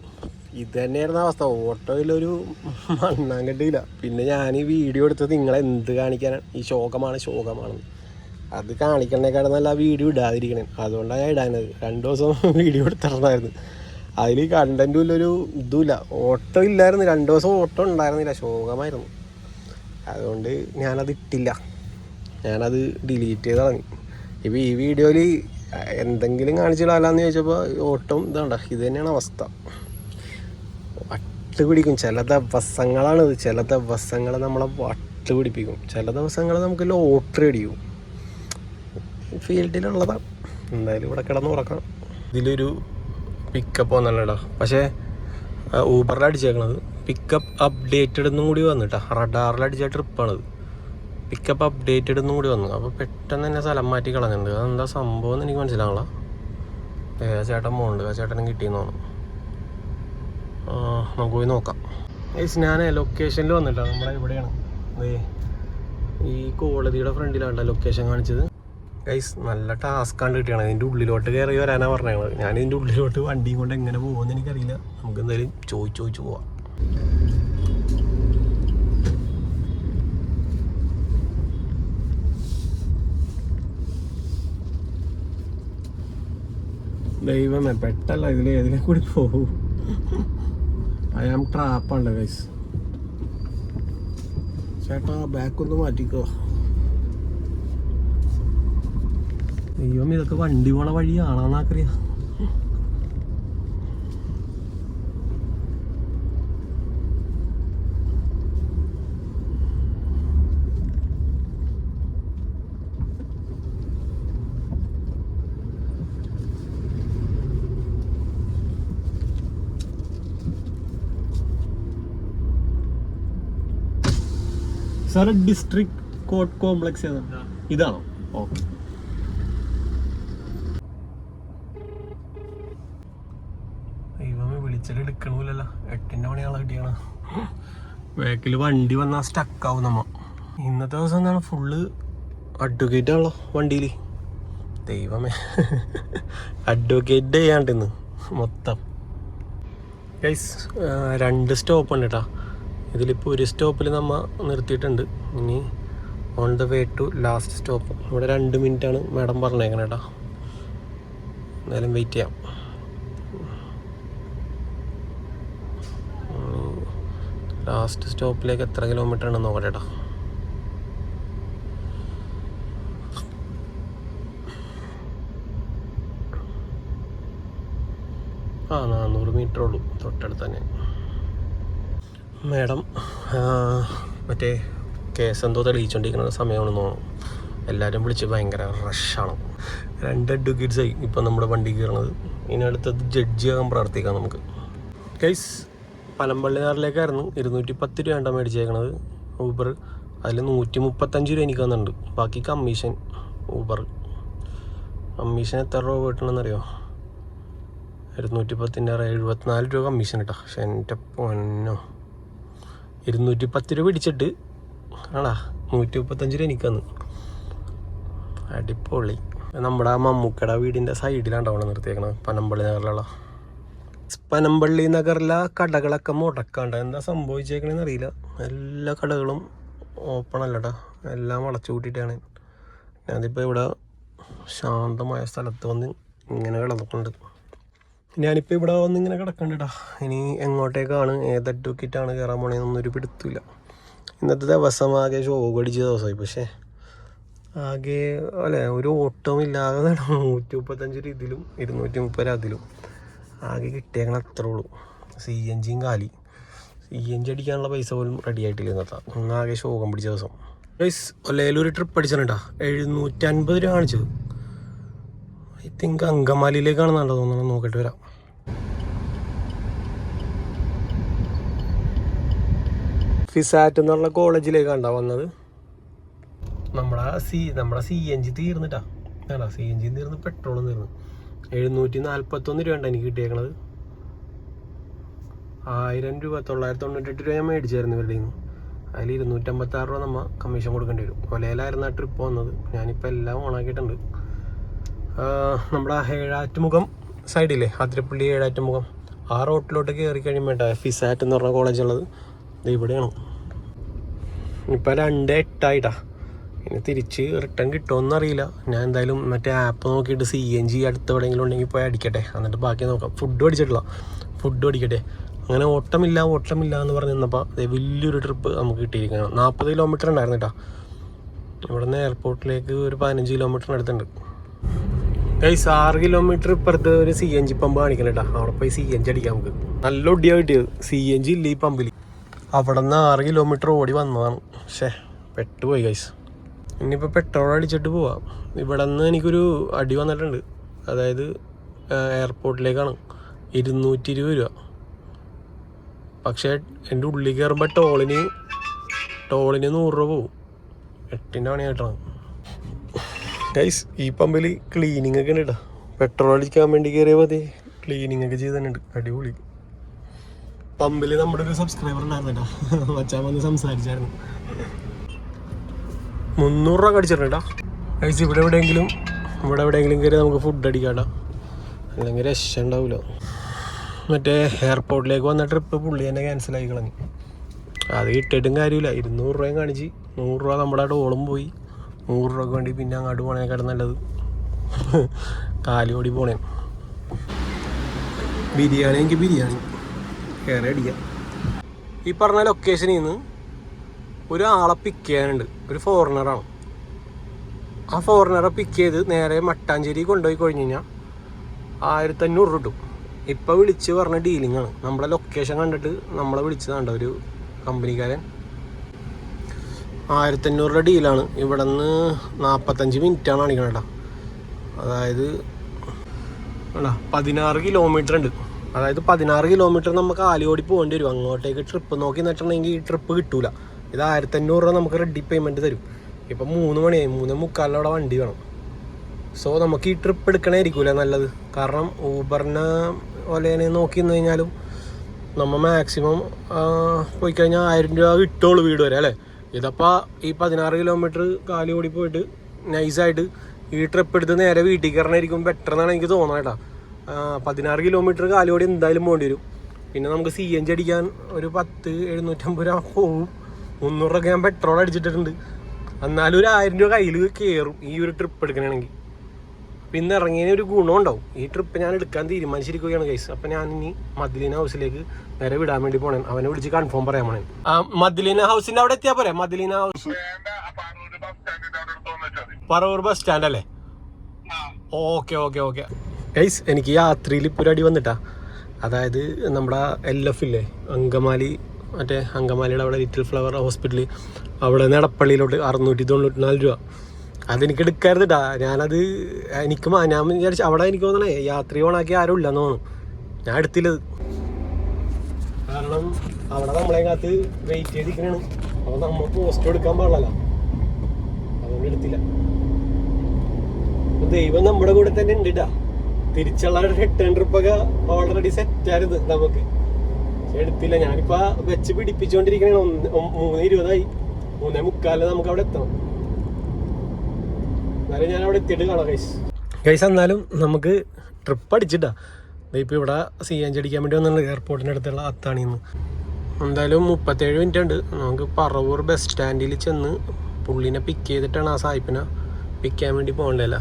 ഇത് തന്നെയായിരുന്നു അവസ്ഥ. ഓട്ടോയിലൊരു മണ്ണാങ്കട്ടിയില്ല. പിന്നെ ഞാൻ ഈ വീഡിയോ എടുത്തത് നിങ്ങളെ എന്ത് കാണിക്കാനാണ്. ഈ ശോകമാണെന്ന് അത് കാണിക്കണേക്കാളും നല്ല വീഡിയോ ഇടാതിരിക്കണേ. അതുകൊണ്ടാണ് ഞാൻ ഇടാനത്. 2 ദിവസം വീഡിയോ എടുത്തിട്ടുണ്ടായിരുന്നു. അതിൽ കണ്ടൻറ്റും ഇല്ലൊരു ഇതുമില്ല. ഓട്ടോ ഇല്ലായിരുന്നു. 2 ദിവസം ഓട്ടോ ഉണ്ടായിരുന്നില്ല, ശോകമായിരുന്നു. അതുകൊണ്ട് ഞാനത് ഇട്ടില്ല, ഞാനത് ഡിലീറ്റ് ചെയ്ത് കളഞ്ഞു. ഇപ്പോൾ ഈ വീഡിയോയിൽ എന്തെങ്കിലും കാണിച്ചിടാമെന്ന് ചോദിച്ചപ്പോൾ ഓട്ടം ഇതാണ്ട ഇത് തന്നെയാണ് അവസ്ഥ. വട്ട് പിടിക്കും ചില ദിവസങ്ങളാണിത്. ചില ദിവസങ്ങൾ നമ്മളെ വട്ട് പിടിപ്പിക്കും. ചില ദിവസങ്ങൾ നമുക്ക് ലോട്ടറി അടിക്കും. ഫീൽഡിലുള്ളതാണ്. എന്തായാലും ഇവിടെ കിടന്ന് ഉറക്കാം. ഇതിലൊരു പിക്കപ്പ് വന്നല്ലോടാ. പക്ഷേ ഊബറിൽ അടിച്ചേക്കണത് പിക്കപ്പ് അപ്ഡേറ്റഡ് എന്നും കൂടി വന്നിട്ടാ. റഡാറിൽ അടിച്ച ട്രിപ്പാണിത്. പിക്കപ്പ് അപ്ഡേറ്റഡ് എന്നും കൂടി വന്നു. അപ്പോൾ പെട്ടെന്ന് തന്നെ സ്ഥലം മാറ്റി കളഞ്ഞിട്ടുണ്ട്. അതെന്താ സംഭവം എന്ന് എനിക്ക് മനസ്സിലാവണ. ചേട്ടൻ പോകുന്നുണ്ട്, ആ ചേട്ടനും കിട്ടിയെന്ന് തോന്നുന്നു. നമുക്ക് പോയി നോക്കാം. ഞാൻ ലൊക്കേഷനിൽ വന്നിട്ടാ. നമ്മളെ ഇവിടെയാണ്, ഈ കോളേജിയുടെ ഫ്രണ്ടിലാണ് ലൊക്കേഷൻ കാണിച്ചത്. ഗൈസ് നല്ല ടാസ്ക്കാണ് കിട്ടിയാണ്. ഇതിൻ്റെ ഉള്ളിലോട്ട് കയറി വരാനാണ് പറഞ്ഞത്. ഞാൻ ഇതിൻ്റെ ഉള്ളിലോട്ട് വണ്ടിയും കൊണ്ട് എങ്ങനെ പോകുമെന്ന് എനിക്കറിയില്ല. നമുക്ക് എന്തായാലും ചോദിച്ചു പോവാം. ദൈവമേ പെട്ടല്ല, ഇതിലെ കൂടി പോകും. ഐ ആം ട്രാപ്പാണ് ഗൈസ്. ചേട്ടാ ബാക്കൊന്ന് മാറ്റിക്കോ. ദൈവം ഇതൊക്കെ വണ്ടി പോണ വഴിയാണെന്നറിയാം. സാറ് ഡിസ്ട്രിക്ട് കോർട്ട് കോംപ്ലക്സ് ഏതാ? ഇതാണോ? ഓക്കെ. ദൈവമേ വിളിച്ചാൽ എടുക്കണമില്ലല്ലോ. 8-ന്റെ മണിയാളെ കിട്ടിയാണ്. ബാക്കിൽ വണ്ടി വന്നാൽ സ്റ്റക്കാവും നമ്മ. ഇന്നത്തെ ദിവസം എന്താണ് ഫുള്ള് അഡ്വക്കേറ്റ് ആണല്ലോ വണ്ടിയിൽ. ദൈവമേ അഡ്വക്കേറ്റ് ചെയ്യാണ്ട് ഇന്ന് മൊത്തം. ഗൈസ് 2 സ്റ്റോപ്പ് ഉണ്ട് കേട്ടോ. ഇതിലിപ്പോൾ ഒരു സ്റ്റോപ്പിൽ നമ്മൾ നിർത്തിയിട്ടുണ്ട്. ഇനി on the way to last stop. ഇവിടെ 2 മിനിറ്റാണ് മാഡം പറഞ്ഞേക്കണേ കേട്ടോ. എന്തായാലും വെയിറ്റ് ചെയ്യാം. ലാസ്റ്റ് സ്റ്റോപ്പിലേക്ക് എത്ര കിലോമീറ്റർ ഉണ്ടെന്ന് നോക്കട്ടെ കേട്ടോ. 400 മീറ്റർ ഉള്ളൂ, തൊട്ടടുത്ത് തന്നെ. മാഡം മറ്റേ കേസ് എന്തോ തെളിയിച്ചുകൊണ്ടിരിക്കുന്ന സമയമാണെന്ന് തോന്നുന്നു. എല്ലാവരും വിളിച്ച് ഭയങ്കര റഷാണ്. 2 അഡ്വക്കേറ്റ്സായി ഇപ്പം നമ്മുടെ വണ്ടി കയറണത്. ഇനി അടുത്തത് ജഡ്ജി ആകാൻ പ്രാർത്ഥിക്കാം നമുക്ക്. ഗൈസ്, പനമ്പള്ളി നാറിലേക്കായിരുന്നു 210 രൂപ മേടിച്ചേക്കണത് ഊബർ. അതിൽ 135 രൂപ എനിക്ക് വന്നിട്ടുണ്ട്. ബാക്കി കമ്മീഷൻ. ഊബർ കമ്മീഷൻ എത്ര രൂപ പോയിട്ടുണ്ടെന്നറിയോ? 210 74 രൂപ കമ്മീഷൻ കേട്ടോ. പക്ഷെ എൻ്റെ പൊന്നോ, 210 രൂപ പിടിച്ചിട്ട് ആടാ 135 രൂപ എനിക്ക് വന്നു. അടിപൊളി. നമ്മുടെ ആ മമ്മൂക്കട വീടിൻ്റെ സൈഡിലാണ് അവിടെ നിർത്തിയേക്കണത്, പനമ്പള്ളി നഗറിലുള്ള. പനമ്പള്ളി നഗറിലെ കടകളൊക്കെ മുടക്കാണ്ട്. എന്താ സംഭവിച്ചേക്കണെന്ന് അറിയില്ല. എല്ലാ കടകളും ഓപ്പൺ അല്ലട്ടാ, എല്ലാം അടച്ചു കൂട്ടിയിട്ടാണ്. ഞാനിപ്പോൾ ഇവിടെ ശാന്തമായ സ്ഥലത്ത് വന്ന് ഇങ്ങനെ കിടന്നിട്ടുണ്ട്. ഞാനിപ്പോൾ ഇവിടെ വന്ന് ഇങ്ങനെ കിടക്കണ്ടട്ടാ. ഇനി എങ്ങോട്ടേക്കാണ്, ഏത് അഡ്വക്കേറ്റാണ് കയറാൻ പോണേന്നൊന്നും ഒരു പിടുത്തില്ല. ഇന്നത്തെ ദിവസം ആകെ ഷോക്ക് അടിച്ച ദിവസമായി. പക്ഷേ ആകെ അല്ലേ, ഒരു ഓട്ടവും ഇല്ലാതെ 135 ഇതിലും 230 അതിലും ആകെ കിട്ടിയേക്കണ അത്രേ ഉള്ളൂ. CNG കാലി. CNG അടിക്കാനുള്ള പൈസ പോലും റെഡി ആയിട്ടില്ല ഇന്നത്തെ. ആകെ ശോകം പിടിച്ച ദിവസം. Guys, ഒല്ലയിലൊരു trip അടിച്ചിട്ടുണ്ടാ. 750 രൂപ കാണിച്ചത്. ഐ തിങ്ക് അങ്കമാലിയിലേക്കാണെന്നാണല്ലോ തോന്നുന്നത്. നോക്കിയിട്ട് വരാം. ഫിസാറ്റ് എന്ന് പറഞ്ഞ കോളേജിലേക്കാണ്ടാ വന്നത്. നമ്മുടെ CNG തീർന്നിട്ടാ. CNG തീർന്ന് പെട്രോളും തീർന്നു. 741 രൂപ ഉണ്ട് എനിക്ക് കിട്ടിയേക്കണത്. 1000 രൂപ 998 രൂപ ഞാൻ മേടിച്ചായിരുന്നു ഇവരുടെ നിന്ന്. അതിൽ 256 രൂപ നമ്മൾ കമ്മീഷൻ കൊടുക്കേണ്ടി വരും. കൊലയിലായിരുന്നു ആ ട്രിപ്പ് വന്നത്. ഞാനിപ്പോൾ എല്ലാം ഓണാക്കിയിട്ടുണ്ട്. നമ്മുടെ ഏഴാറ്റുമുഖം സൈഡില്ലേ, അതിരപ്പള്ളി ഏഴാറ്റുമുഖം, ആ റോട്ടിലോട്ട് കയറി കഴിയുമ്പോൾ ഫിസാറ്റ് എന്ന് പറഞ്ഞ കോളേജുള്ളത് ഇത് ഇവിടെയാണ്. ഇപ്പം 2:08 ഇനി തിരിച്ച് റിട്ടേൺ കിട്ടുമെന്നറിയില്ല. ഞാൻ എന്തായാലും മറ്റേ ആപ്പ് നോക്കിയിട്ട് CNG അടുത്ത് എവിടെയെങ്കിലും ഉണ്ടെങ്കിൽ പോയി അടിക്കട്ടെ, എന്നിട്ട് ബാക്കി നോക്കാം. ഫുഡ് അടിക്കട്ടെ. അങ്ങനെ ഓട്ടമില്ല എന്ന് പറഞ്ഞ് നിന്നപ്പോൾ വലിയൊരു ട്രിപ്പ് നമുക്ക് കിട്ടിയിരിക്കുകയാണ്. 40 കിലോമീറ്റർ ഉണ്ടായിരുന്നു കേട്ടോ. ഇവിടെ നിന്ന് എയർപോർട്ടിലേക്ക് ഒരു 15 കിലോമീറ്ററിന് അടുത്തുണ്ട്. ഗൈസ്, 6 കിലോമീറ്റർ ഇപ്പുറത്ത് ഒരു CNG പമ്പ് കാണിക്കണം കേട്ടോ. അവിടെ പോയി CNG അടിക്കാം നമുക്ക്. നല്ല ഒടിയാണ് കിട്ടിയത്. CNG ഇല്ല ഈ പമ്പിൽ. അവിടെ നിന്ന് 6 കിലോമീറ്റർ ഓടി വന്നതാണ്. പക്ഷേ പെട്ടുപോയി ഗൈസ്. ഇനിയിപ്പോൾ പെട്രോൾ അടിച്ചിട്ട് പോവാം. ഇവിടെ നിന്ന് എനിക്കൊരു അടി വന്നിട്ടുണ്ട്. അതായത് എയർപോർട്ടിലേക്കാണ് 220 രൂപ. പക്ഷേ എൻ്റെ ഉള്ളിൽ കയറുമ്പോൾ ടോളിന് 100 രൂപ പോവും. 8ൻ്റെ പണി കേട്ടോ ഗൈസ്. ഈ പമ്പിൽ ക്ലീനിങ് ഒക്കെ ഉണ്ട് കേട്ടോ. പെട്രോൾ അടിക്കാൻ വേണ്ടി കയറിയാൽ മതി, ക്ലീനിങ് ഒക്കെ ചെയ്ത് തന്നെ ഉണ്ട്. അടിപൊളി. പമ്പിൽ നമ്മുടെ ഒരു സബ്സ്ക്രൈബർ ഉണ്ടായിരുന്നു കേട്ടോ. മച്ചാൻ വന്ന് സംസാരിച്ചായിരുന്നു. 300 രൂപ കടിച്ചിട്ടുണ്ടോ ഗൈസ്. ഇവിടെ എവിടെയെങ്കിലും കയറി നമുക്ക് ഫുഡ് അടിക്കാം കേട്ടോ. അല്ലെങ്കിൽ രക്ഷ ഉണ്ടാവില്ല. മറ്റേ എയർപോർട്ടിലേക്ക് വന്ന ട്രിപ്പ് പുള്ളി തന്നെ ക്യാൻസലായി കളഞ്ഞു. അത് കിട്ടിയിട്ടും കാര്യമില്ല. 200 രൂപയും കാണിച്ച് 100 രൂപ നമ്മുടെ ടോളും പോയി. 100 രൂപക്ക് വേണ്ടി പിന്നെ അങ്ങോട്ട് പോണേക്കാട്ടും നല്ലത് കാലിയോടി പോണേ. ബിരിയാണി കയറി അടിക്കാം. ഈ പറഞ്ഞ ലൊക്കേഷനിൽ നിന്ന് ഒരാളെ പിക്ക് ചെയ്യാനുണ്ട്. ഒരു ഫോറിനറാണ്. ആ ഫോറിനറെ പിക്ക് ചെയ്ത് നേരെ മട്ടാഞ്ചേരി കൊണ്ടുപോയി കഴിഞ്ഞ് കഴിഞ്ഞാൽ 1500 കിട്ടും. ഇപ്പോൾ വിളിച്ച് പറഞ്ഞ ഡീലിങ്ങാണ്. നമ്മളെ ലൊക്കേഷൻ കണ്ടിട്ട് നമ്മളെ വിളിച്ചതാണ്ട ഒരു കമ്പനിക്കാരൻ. 1500 രൂപ ഡീലാണ്. ഇവിടെ നിന്ന് 45 മിനിറ്റാണ് കാണിക്കണം കേട്ടോ. അതായത് 16 കിലോമീറ്റർ ഉണ്ട്. അതായത് 16 കിലോമീറ്റർ നമുക്ക് ആലിയോടി പോകേണ്ടി വരും. അങ്ങോട്ടേക്ക് ട്രിപ്പ് നോക്കി നിന്നിട്ടുണ്ടെങ്കിൽ ഈ ട്രിപ്പ് കിട്ടൂല. ഇത് 1500 രൂപ നമുക്ക് റെഡി പേയ്മെൻറ്റ് തരും. ഇപ്പം 3 മണിയായി, 3:45 വണ്ടി വേണം. സോ നമുക്ക് ഈ ട്രിപ്പ് എടുക്കണമായിരിക്കൂല നല്ലത്. കാരണം ഊബറിനെ പോലെ നോക്കി നിന്ന് കഴിഞ്ഞാലും നമ്മൾ മാക്സിമം പോയി കഴിഞ്ഞാൽ 1000 രൂപ കിട്ടുള്ളൂ വീട് വരെ അല്ലേ. ഇതപ്പോൾ ഈ 16 കിലോമീറ്റർ കാലിയോടി പോയിട്ട് നൈസായിട്ട് ഈ ട്രിപ്പ് എടുത്ത് നേരെ വീട്ടിൽ കയറണമായിരിക്കും ബെറ്റർ എന്നാണ് എനിക്ക് തോന്നുന്നത് കേട്ടോ. 16 കിലോമീറ്റർ കാലിയോടി എന്തായാലും പോകേണ്ടി വരും. പിന്നെ നമുക്ക് CNG അടിക്കാൻ ഒരു 750 രൂപ പോവും. 300 രൂപ ഞാൻ പെട്രോൾ അടിച്ചിട്ടുണ്ട്. എന്നാലും ഒരു 1000 രൂപ കയ്യിൽ കയറും ഈ ഒരു ട്രിപ്പ് എടുക്കണമെങ്കിൽ. പിന്നെ ഇറങ്ങിയതിന് ഒരു ഗുണം ഉണ്ടാവും. ഈ ട്രിപ്പ് ഞാൻ എടുക്കാൻ തീരുമാനിച്ചിരിക്കുകയാണ് ഗൈസ്. അപ്പം ഞാൻ ഇനി മദ്ലീന ഹൗസിലേക്ക് നേരെ വിടാൻ വേണ്ടി പോണേ. അവനെ വിളിച്ച് കൺഫേം പറയാൻ പോണേ. മദ്ലീന ഹൗസിൻ്റെ അവിടെ എത്തിയാൽ പോരെ? മദ്ലീന ഹൗസ് പറവൂർ ബസ് സ്റ്റാൻഡ് അല്ലേ? ഓക്കെ ഗൈസ്, എനിക്ക് യാത്രയിൽ ഇപ്പോൾ ഒരു അടി വന്നിട്ടാ. അതായത് നമ്മുടെ LF ഇല്ലേ, അങ്കമാലി, മറ്റേ അങ്കമാലിയുടെ അവിടെ ലിറ്റിൽ ഫ്ലവർ ഹോസ്പിറ്റൽ, അവിടെ നിന്ന് എടപ്പള്ളിയിലോട്ട് 694 രൂപ. അതെനിക്ക് എടുക്കരുതിട്ടാ. ഞാനത് ഞാൻ വിചാരിച്ചു അവിടെ എനിക്ക് തോന്നണേ യാത്രി ഓണാക്കി ആരും ഇല്ലെന്ന് തോന്നുന്നു. ഞാൻ എടുത്തില്ലത്. കാരണം അവിടെ നമ്മളെ കാത്ത് വെയിറ്റ് ചെയ്തിരിക്കണാണ്. അപ്പോൾ നമ്മൾ പോസ്റ്റ് എടുക്കാൻ പാടില്ലല്ലോ, അതുകൊണ്ട് എടുത്തില്ല. ദൈവം നമ്മുടെ കൂടെ തന്നെ ഉണ്ട് കേട്ടാ. തിരിച്ചുള്ള റിട്ടേൺ ട്രിപ്പൊക്കെ ഓൾറെഡി സെറ്റായിരുന്നു നമുക്ക്. പക്ഷെ എടുത്തില്ല. ഞാനിപ്പോൾ വെച്ച് പിടിപ്പിച്ചുകൊണ്ടിരിക്കണേ. 3:20 3:45 നമുക്ക് അവിടെ എത്തണം. എന്നാലും ഞാൻ അവിടെ എത്തിയിട്ട് കാണാം ഗൈസ്. എന്നാലും നമുക്ക് ട്രിപ്പ് അടിച്ചിട്ടാ. ഇപ്പോൾ ഇവിടെ CNG അടിക്കാൻ വേണ്ടി വന്നിട്ടുണ്ട് എയർപോർട്ടിൻ്റെ അടുത്തുള്ള അത്താണിന്ന്. എന്തായാലും 37 മിനിറ്റ് ഉണ്ട്. നമുക്ക് പറവൂർ ബസ് സ്റ്റാൻഡിൽ ചെന്ന് പുള്ളിനെ പിക്ക് ചെയ്തിട്ടാണ് ആ സായിപ്പിനെ പിക്ക് ചെയ്യാൻ വേണ്ടി പോകണ്ടല്ല.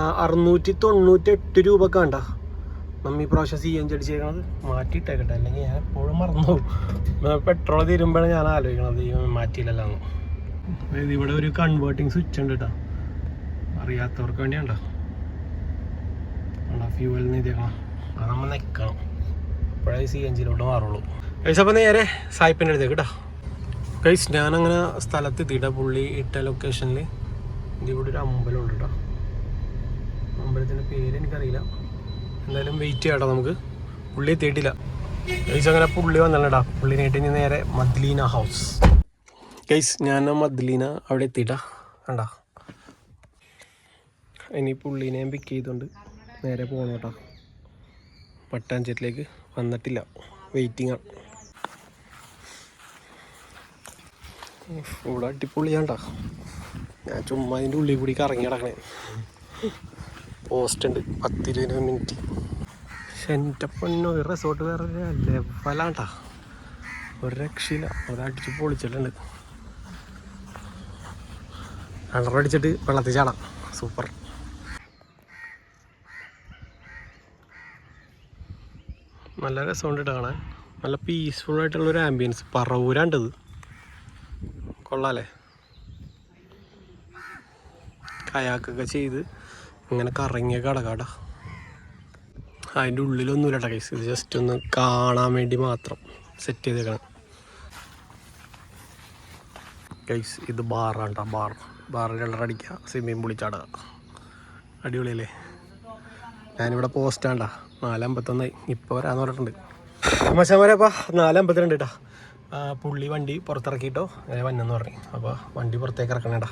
698 രൂപ കണ്ട നമ്മ ഈ പ്രാവശ്യം CNG അടിച്ചേക്കണത്. മാറ്റിയിട്ടേക്കട്ടെ, അല്ലെങ്കിൽ ഞാൻ എപ്പോഴും മറന്നു പോകും. പെട്രോൾ തീരുമ്പോഴാണ് ഞാൻ ആലോചിക്കണത് ഈ മാറ്റിയില്ലല്ലോ. അതായത് ഇവിടെ ഒരു കൺവേർട്ടിങ് സ്വിച്ച് ഉണ്ട് കേട്ടോ, അറിയാത്തവർക്ക് വേണ്ടിയാണ്ടോ. ഫ്യൂവൽ നീതിക്കണം, അത് നമ്മൾ നിൽക്കണം, അപ്പോഴേ CNGയിലോട്ട് മാറുള്ളൂ ഗൈസ്. അപ്പോൾ നേരെ സായിപ്പിൻ്റെ അടുത്തേക്ക് കേട്ടോ ഗൈസ്. ഞാനങ്ങനെ സ്ഥലത്ത് എത്തിയിട്ടാ. പുള്ളി ഇട്ട ലൊക്കേഷനിൽ ഇതിവിടെ ഒരു അമ്പലമുണ്ട് കേട്ടോ. അമ്പലത്തിൻ്റെ പേര് എനിക്കറിയില്ല. എന്തായാലും വെയിറ്റ് ചെയ്യാം കേട്ടോ നമുക്ക്. പുള്ളി എത്തിയിട്ടില്ല ഗൈസ്. അങ്ങനെ പുള്ളി വന്നിട്ടാ. പുള്ളിനായിട്ട് ഇനി നേരെ മദ്ലീന ഹൗസ് ഗൈസ്. ഞാൻ മദ്ലീന അവിടെ എത്തിയിട്ടാ കണ്ടാ. ഇനി പുള്ളീനെ പിക്ക് ചെയ്തുകൊണ്ട് നേരെ പോകണം കേട്ടോ. മട്ടാഞ്ചേരിയിലേക്ക് വന്നിട്ടില്ല, വെയിറ്റിംഗ് ആണ്. ഇവിടെ അടിപൊളിയാണ്ടാ. ഞാൻ ചുമ്മാ അതിൻ്റെ ഉള്ളിൽ കൂടി കറങ്ങി കിടക്കണേ. പോസ്റ്റ് ഉണ്ട് 10-20 മിനിറ്റ്. പക്ഷെ എൻ്റെ പൊന്നോ, ഈ റിസോർട്ട് വേറെ ലെവലാണ്ടാ, ഒരു രക്ഷയില്ല. അത് അടിച്ച് പൊളിച്ചിട്ടുണ്ട്. അടിച്ചിട്ട് വെള്ളത്തിൽ ചാടാം, സൂപ്പർ. നല്ല രസമുണ്ട് കാണാൻ. നല്ല പീസ്ഫുൾ ആയിട്ടുള്ളൊരു ആംബിയൻസ്. പറവൂരാണ്ടത്, കൊള്ളാല്ലേ. കയാക്കൊക്കെ ചെയ്ത് ഇങ്ങനെ കറങ്ങിയ കടകാടാ. അതിൻ്റെ ഉള്ളിലൊന്നുമില്ല കേട്ടോ ഗൈസ്. ഇത് ജസ്റ്റ് ഒന്ന് കാണാൻ വേണ്ടി മാത്രം സെറ്റ് ചെയ്തേക്കണം ഗൈസ്. ഇത് ബാറാണ് കേട്ടോ, ബാറിൽ വെള്ളമടിക്കുക, സ്വിമ്മിങ് പൂളിൽ ചാടുക. അടിപൊളിയല്ലേ. ഞാനിവിടെ പോസ്റ്റാണ്ടാ. 4:51 ഇപ്പോൾ വരാന്ന് പറഞ്ഞിട്ടുണ്ട് മച്ചാമാരെ. അപ്പോൾ 4:52 കേട്ടോ. പുള്ളി വണ്ടി പുറത്തിറക്കിയിട്ടോ വന്നെന്ന് പറഞ്ഞു. അപ്പോൾ വണ്ടി പുറത്തേക്ക് ഇറക്കണേടാ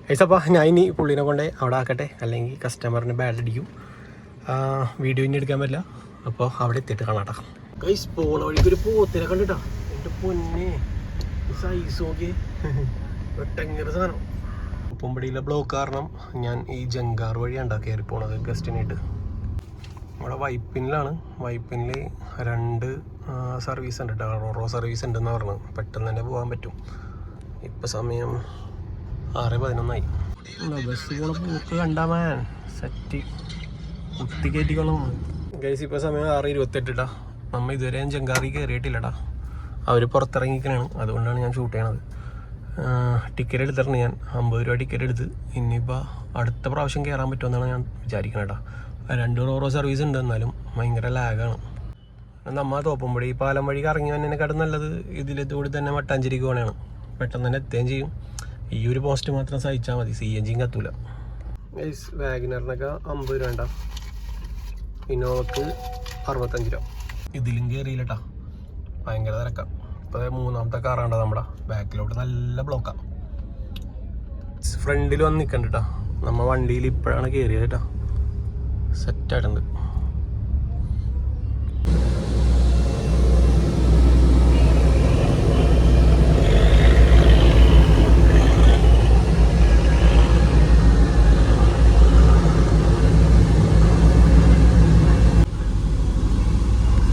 ഗൈസ്. അപ്പോൾ ഞാൻ ഇനി പുള്ളീനെ കൊണ്ടേ അവിടെ ആക്കട്ടെ, അല്ലെങ്കിൽ കസ്റ്റമറിന് ബാഡ് അടിക്കും. വീഡിയോ ഇനി എടുക്കാൻ പറ്റില്ല. അപ്പോൾ അവിടെ എത്തിയിട്ട് കാണാട്ടാ ഗൈസ്. പോണ വഴിക്ക് ഒരു പോത്തിനെ കണ്ടിട്ടാ. എൻ്റെ പൊന്നെ, സൈസ് നോക്കി ഒട്ടങ്ങര സാധനം. ഉപ്പുംപടിയിലെ ബ്ലോക്ക് കാരണം ഞാൻ ഈ ജങ്കാർ വഴിയാണ്ടാ കയറി പോണത് ഗസ്റ്റിനായിട്ട്. നമ്മുടെ വൈപ്പിനിലാണ്. വൈപ്പിനിൽ 2 സർവീസ് ഉണ്ട് കേട്ടോ. റോറോ സർവീസ് ഉണ്ടെന്ന് പറഞ്ഞു. പെട്ടെന്ന് തന്നെ പോകാൻ പറ്റും. ഇപ്പം സമയം 6:11 ബസ് പോണ പോക്ക് കണ്ടാ മാൻ സെറ്റ് കുത്തി കയറ്റിക്കൊള്ളും ഗൈസ്. ഇപ്പോൾ സമയം 6:28 നമ്മൾ ഇതുവരെ ജങ്കാറി കയറിയിട്ടില്ലടാ. അവർ പുറത്തിറങ്ങിക്കണാണ്, അതുകൊണ്ടാണ് ഞാൻ ഷൂട്ട് ചെയ്യണത്. ടിക്കറ്റ് എടുത്തിട്ടുണ്ട് ഞാൻ. 50 രൂപ ടിക്കറ്റ് എടുത്ത്. ഇനിയിപ്പോൾ അടുത്ത പ്രാവശ്യം കയറാൻ പറ്റുമെന്നാണ് ഞാൻ വിചാരിക്കുന്നത് കേട്ടോ. 2 റോറോ സർവീസ് ഉണ്ട്, എന്നാലും ഭയങ്കര ലാഗാണ്. നമ്മൾ തോപ്പുംപടി ഈ പാലം വഴി കറങ്ങി വന്നതിനെക്കാട്ടും നല്ലത് ഇതിലൂടെ തന്നെ മട്ടാഞ്ചേരിക്ക് പോകണതാണ്. പെട്ടെന്ന് തന്നെ എത്തുകയും ചെയ്യും. ഈ ഒരു പോസ്റ്റ് മാത്രം സഹിച്ചാൽ മതി, CNGയും കത്തൂല. വാഗനറിനൊക്കെ 50 രൂപ ഉണ്ടാവും. ഇന്നോവക്ക് 65 രൂപ. ഇതിലും കയറിയില്ല കേട്ടോ, ഭയങ്കര തിരക്കാം. ഇപ്പോൾ 3ാമത്തെ കാറാണ് നമ്മുടെ. ബാക്കിലോട്ട് നല്ല ബ്ലോക്കാണ്. ഫ്രണ്ടിൽ വന്ന് നിൽക്കണ്ട കേട്ടോ. നമ്മൾ വണ്ടിയിൽ ഇപ്പോഴാണ് കയറിയത് കേട്ടോ. സെറ്റായിട്ടുണ്ട്.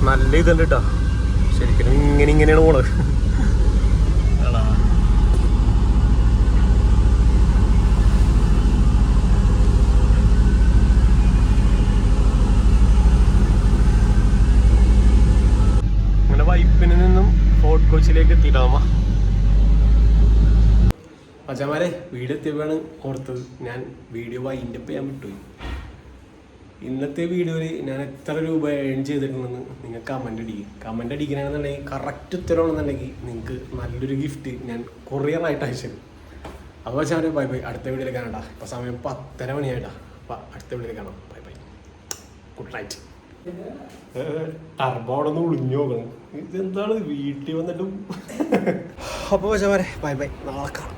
നല്ല ഇതുണ്ട് കേട്ടോ. ശരിക്കും ഇങ്ങനെയാണ് പോണത്. വൈപ്പിന് നിന്നും ഫോർട്ട് കൊച്ചിയിലേക്ക് എത്തിയിട്ടാവുമ്പോ അച്ഛന്മാരെ വീഡിയോ എത്തിയപ്പോഴാണ് ഓർത്തത് ഞാൻ വീഡിയോ വൈൻഡപ്പ് ചെയ്യാൻ വിട്ടുപോയി. ഇന്നത്തെ വീഡിയോയിൽ ഞാൻ എത്ര രൂപ ഏൺ ചെയ്തിട്ടുണ്ടെന്ന് നിങ്ങൾ കമൻ്റ് അടിക്കണമെന്നുണ്ടെങ്കിൽ കറക്റ്റ് ഉത്തരവാണെന്നുണ്ടെങ്കിൽ നിങ്ങൾക്ക് നല്ലൊരു ഗിഫ്റ്റ് ഞാൻ കൊറിയറായിട്ട് അയച്ചത്. അപ്പോൾ അച്ഛന്മാരെ ബൈ ബൈ. അടുത്ത വീഡിയോയിൽ കാണാം. ഇപ്പോൾ സമയം 10:30 മണിയായിട്ടാ. അപ്പോൾ അടുത്ത വീഡിയോയിൽ കാണാം. Bye bye. Good night. Turbo അവിടെ നിന്ന് ഒളിഞ്ഞു നോക്കണം. ഇതെന്താണ് വീട്ടിൽ വന്നിട്ടും. അപ്പോൾ അച്ഛന്മാരെ ബൈ ബൈ. നാളെ കാണാം.